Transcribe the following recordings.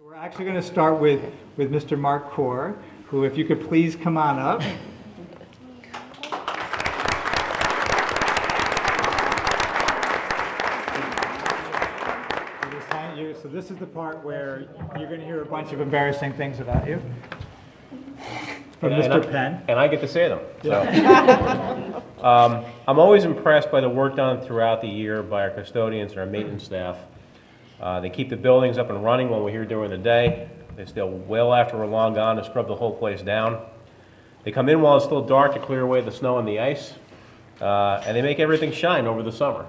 We're actually going to start with Mr. Mark Kaur, who, if you could please come on up. So this is the part where you're going to hear a bunch of embarrassing things about you from Mr. Penn. And I get to say them. So. I'm always impressed by the work done throughout the year by our custodians and our maintenance staff. They keep the buildings up and running when we're here during the day. They stay well after we're long gone to scrub the whole place down. They come in while it's still dark to clear away the snow and the ice. And they make everything shine over the summer.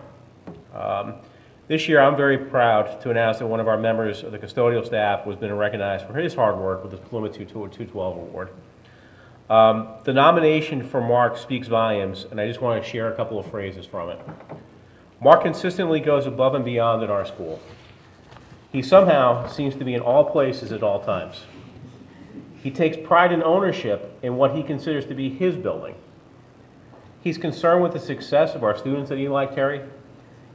This year, I'm very proud to announce that one of our members of the custodial staff has been recognized for his hard work with the Plymouth 212 Award. The nomination for Mark speaks volumes, and I just want to share a couple of phrases from it. Mark consistently goes above and beyond at our school. He somehow seems to be in all places at all times. He takes pride and ownership in what he considers to be his building. He's concerned with the success of our students at Eli Terry.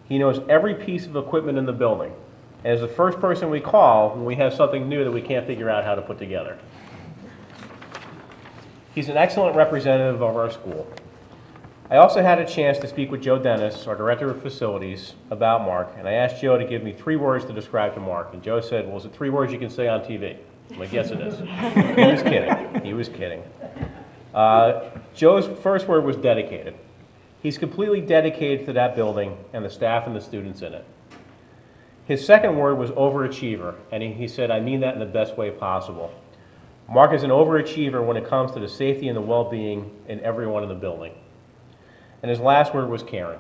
He knows every piece of equipment in the building, and is the first person we call when we have something new that we can't figure out how to put together. He's an excellent representative of our school. I also had a chance to speak with Joe Dennis, our Director of Facilities, about Mark, and I asked Joe to give me 3 words to describe to Mark, and Joe said, well, is it 3 words you can say on TV? I'm like, yes, it is. He was kidding. He was kidding. Joe's first word was dedicated. He's completely dedicated to that building and the staff and the students in it. His second word was overachiever, and he said, I mean that in the best way possible. Mark is an overachiever when it comes to the safety and the well-being in everyone in the building. And his last word was caring.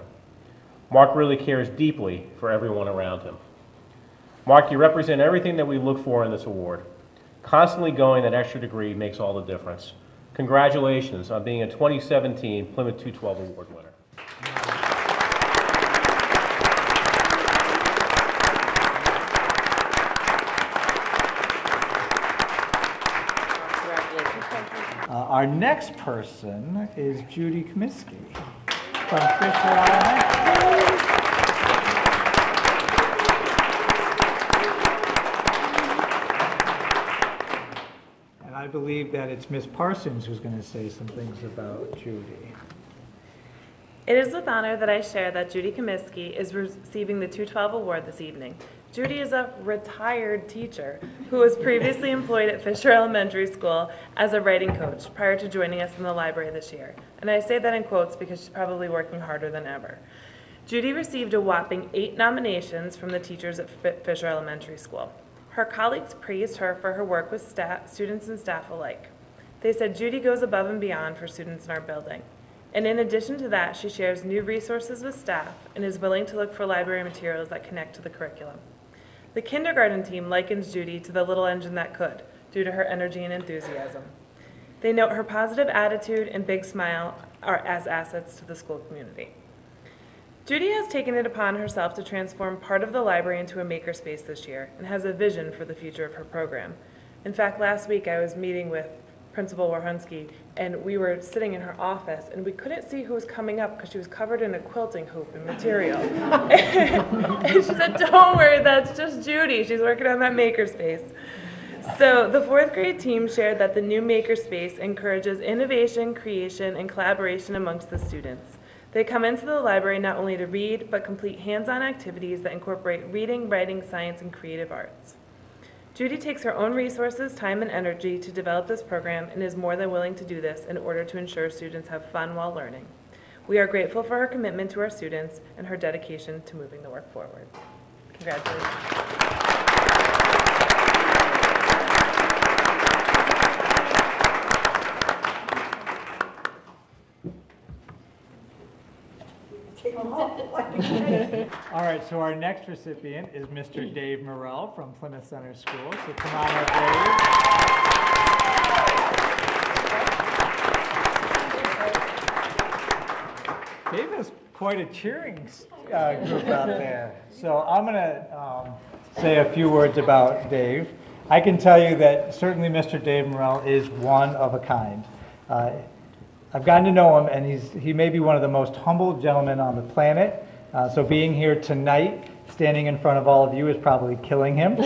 Mark really cares deeply for everyone around him. Mark, you represent everything that we look for in this award. Constantly going that extra degree makes all the difference. Congratulations on being a 2017 Plymouth 212 Award winner. Our next person is Judy Comiskey from Fisher Elementary. And I believe that it's Miss Parsons who's going to say some things about Judy. It is with honor that I share that Judy Comiskey is receiving the 212 Award this evening. Judy is a retired teacher who was previously employed at Fisher Elementary School as a writing coach prior to joining us in the library this year. And I say that in quotes because she's probably working harder than ever. Judy received a whopping 8 nominations from the teachers at Fisher Elementary School. Her colleagues praised her for her work with students and staff alike. They said Judy goes above and beyond for students in our building. And in addition to that, she shares new resources with staff and is willing to look for library materials that connect to the curriculum. The kindergarten team likens Judy to the little engine that could, due to her energy and enthusiasm. They note her positive attitude and big smile are as assets to the school community. Judy has taken it upon herself to transform part of the library into a makerspace this year and has a vision for the future of her program. In fact, last week I was meeting with Principal Warhunski, and we were sitting in her office, and we couldn't see who was coming up because she was covered in a quilting hoop and material. And she said, don't worry, that's just Judy. She's working on that makerspace. So the 4th grade team shared that the new makerspace encourages innovation, creation, and collaboration amongst the students. They come into the library not only to read, but complete hands-on activities that incorporate reading, writing, science, and creative arts. Judy takes her own resources, time, and energy to develop this program and is more than willing to do this in order to ensure students have fun while learning. We are grateful for her commitment to our students and her dedication to moving the work forward. Congratulations. All right, so our next recipient is Mr. Dave Morrell from Plymouth Center School. So come on up, Dave. Dave has quite a cheering group out there. So I'm going to say a few words about Dave. I can tell you that certainly Mr. Dave Morrell is one of a kind. I've gotten to know him, and he may be one of the most humble gentlemen on the planet. So being here tonight, standing in front of all of you, is probably killing him.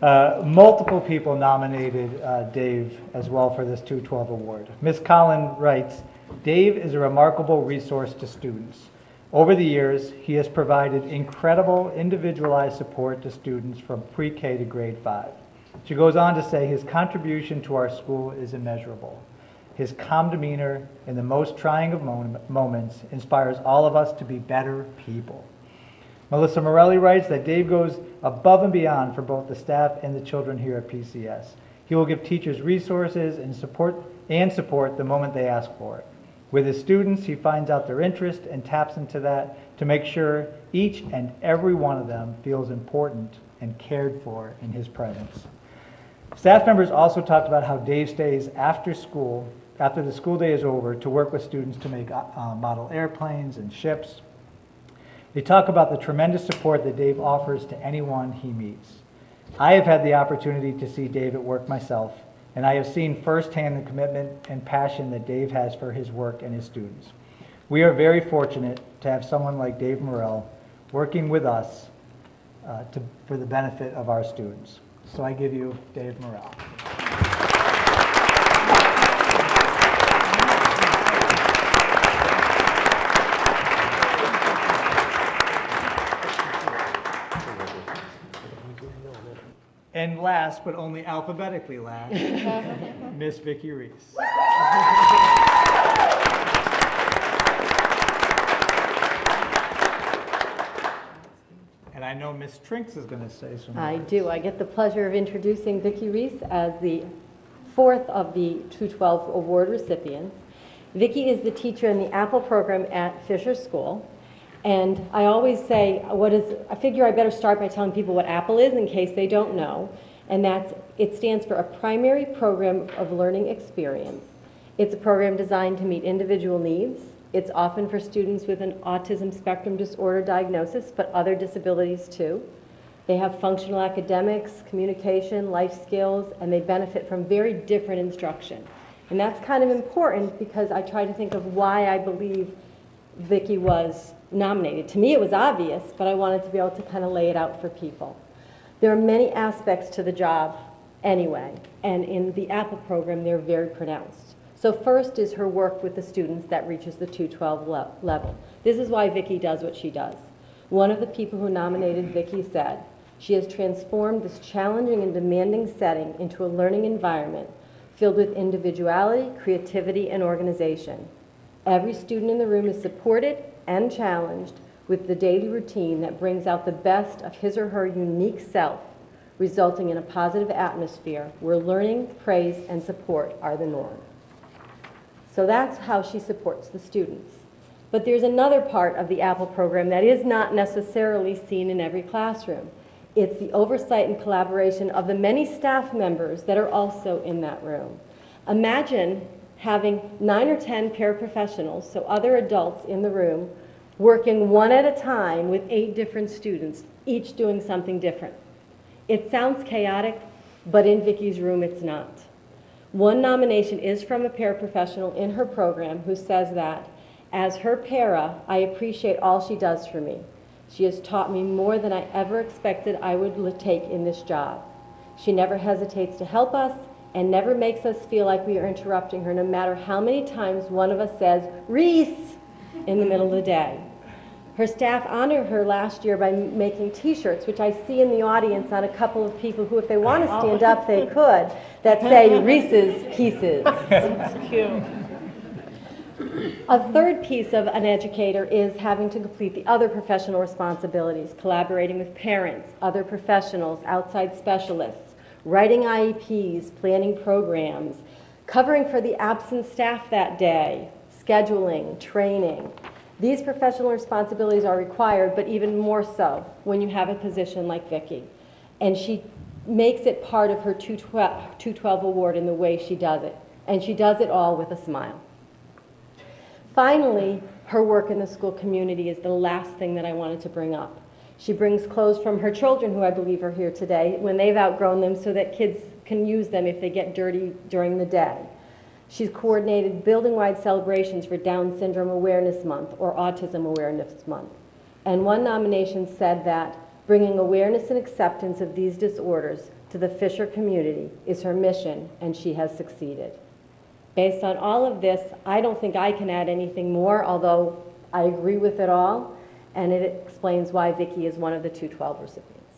Multiple people nominated Dave as well for this 212 award. Ms. Collin writes, Dave is a remarkable resource to students. Over the years, he has provided incredible individualized support to students from pre-K to grade 5. She goes on to say his contribution to our school is immeasurable. His calm demeanor in the most trying of moments inspires all of us to be better people. Melissa Morelli writes that Dave goes above and beyond for both the staff and the children here at PCS. He will give teachers resources and support the moment they ask for it. With his students, he finds out their interest and taps into that to make sure each and every one of them feels important and cared for in his presence. Staff members also talked about how Dave stays after school, after the school day is over, to work with students to make model airplanes and ships. They talk about the tremendous support that Dave offers to anyone he meets. I have had the opportunity to see Dave at work myself, and I have seen firsthand the commitment and passion that Dave has for his work and his students. We are very fortunate to have someone like Dave Morrell working with us for the benefit of our students. So I give you Dave Morrell. And last, but only alphabetically last, Miss Vicki Reese. And I know Miss Trinks is going to say some I words. do. I get the pleasure of introducing Vicki Reese as the fourth of the 212 award recipients. Vicki is the teacher in the Apple program at Fisher School. And I always say, I figure I better start by telling people what Apple is in case they don't know. And it stands for a primary program of learning experience. It's a program designed to meet individual needs. It's often for students with an autism spectrum disorder diagnosis, but other disabilities too. They have functional academics, communication, life skills, and they benefit from very different instruction. And that's kind of important because I try to think of why I believe Vicki was nominated. To me it was obvious, but I wanted to be able to kind of lay it out for people. There are many aspects to the job anyway, and in the Apple program they're very pronounced. So first is her work with the students that reaches the 212 level. This is why Vicki does what she does. One of the people who nominated Vicki said, she has transformed this challenging and demanding setting into a learning environment filled with individuality, creativity, and organization. Every student in the room is supported and challenged with the daily routine that brings out the best of his or her unique self, resulting in a positive atmosphere where learning, praise, and support are the norm. So that's how she supports the students. But there's another part of the Apple program that is not necessarily seen in every classroom. It's the oversight and collaboration of the many staff members that are also in that room. Imagine having 9 or 10 paraprofessionals, so other adults in the room, working one at a time with 8 different students, each doing something different. It sounds chaotic, but in Vicki's room it's not. One nomination is from a paraprofessional in her program who says that, as her para, I appreciate all she does for me. She has taught me more than I ever expected I would take in this job. She never hesitates to help us and never makes us feel like we are interrupting her, no matter how many times one of us says, Reese, in the middle of the day. Her staff honored her last year by making t-shirts, which I see in the audience on a couple of people who, if they want to stand up, they could, that say Reese's Pieces. That's cute. A third piece of an educator is having to complete the other professional responsibilities, collaborating with parents, other professionals, outside specialists, writing IEPs, planning programs, covering for the absent staff that day, scheduling, training. These professional responsibilities are required, but even more so when you have a position like Vicki. And she makes it part of her 212 award in the way she does it. And she does it all with a smile. Finally, her work in the school community is the last thing that I wanted to bring up. She brings clothes from her children, who I believe are here today, when they've outgrown them, so that kids can use them if they get dirty during the day. She's coordinated building-wide celebrations for Down Syndrome Awareness Month or Autism Awareness Month. And one nomination said that bringing awareness and acceptance of these disorders to the Fisher community is her mission, and she has succeeded. Based on all of this, I don't think I can add anything more, although I agree with it all, and it explains why Vicki is one of the 212 recipients.